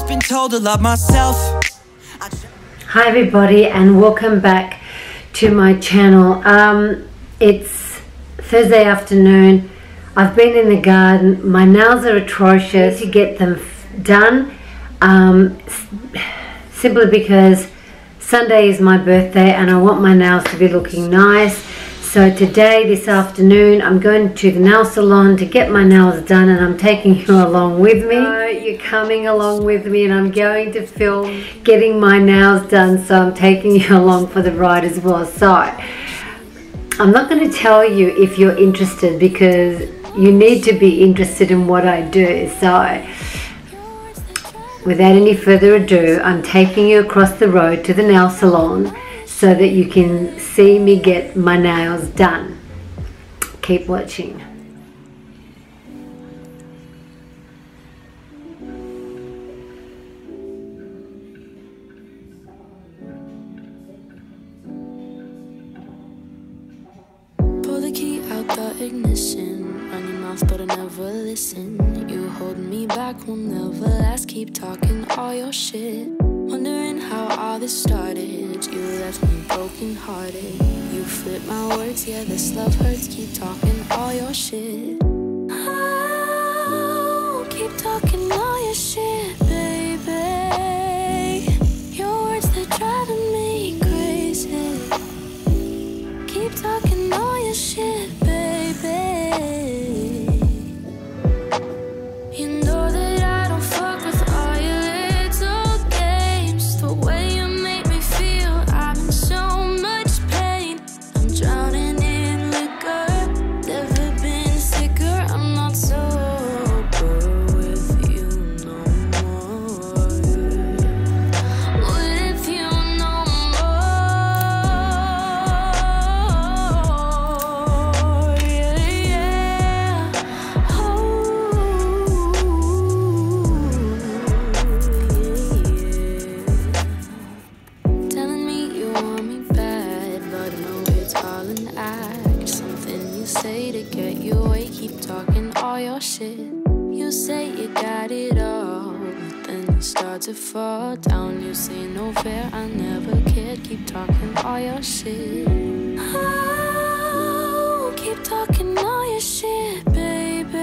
always been told to love myself. Hi everybody, and welcome back to my channel. It's Thursday afternoon. I've been in the garden. My nails are atrocious. To get them done, simply because Sunday is my birthday and I want my nails to be looking nice. So today, this afternoon, I'm going to the nail salon to get my nails done, and I'm taking you along with me. So you're coming along with me, and I'm going to film getting my nails done, so I'm taking you along for the ride as well. So I'm not going to tell you if you're interested, because you need to be interested in what I do. So without any further ado, I'm taking you across the road to the nail salon so that you can see me get my nails done. Keep watching. Pull the key out the ignition, run your mouth but I never listen. You hold me back, will never last, keep talking all your shit. Wondering how all this started, you left me broken hearted. You flip my words, yeah this love hurts, keep talking all your shit. Oh, keep talking all your shit, baby. Your words, they're driving me crazy. Keep talking all your shit, baby. You know that I don't fuck with all your little games. The way you make me feel, I'm in so much pain. I'm drowning in liquor, never been sicker. I'm not sober with you no more. With you no more. Yeah, yeah. Telling me you want me bad, but I know it's all an act. Something you say to get you away, keep talking all your shit. You say you got it all, but then you start to fall down. You say no fair, I never cared, keep talking all your shit. Oh, keep talking all your shit, baby.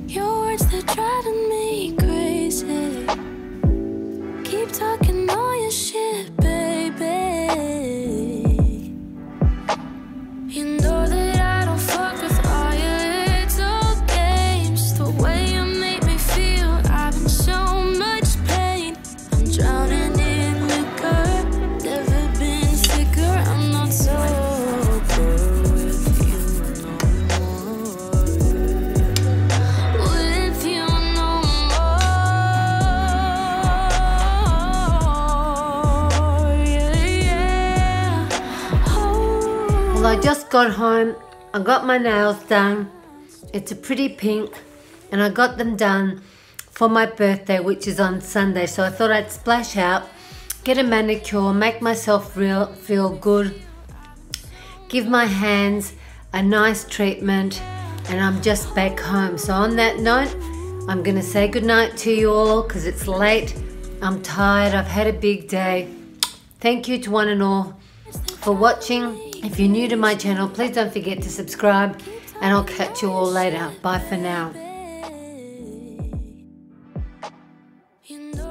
Your words, they're driving me crazy. Keep talking all your shit, baby. You know that I don't fuck with all your little games. The way you make me feel, I'm in so much pain. I'm drowning in liquor, never been sicker. I'm not sober with you no more. With you no more. Yeah, yeah. Oh. Well, I just got home. I got my nails done. It's a pretty pink, and I got them done for my birthday, which is on Sunday. So I thought I'd splash out, get a manicure, make myself feel good, give my hands a nice treatment, and I'm just back home. So on that note, I'm gonna say goodnight to you all because it's late. I'm tired, I've had a big day. Thank you to one and all for watching. If you're new to my channel, please don't forget to subscribe, and I'll catch you all later. Bye for now. You know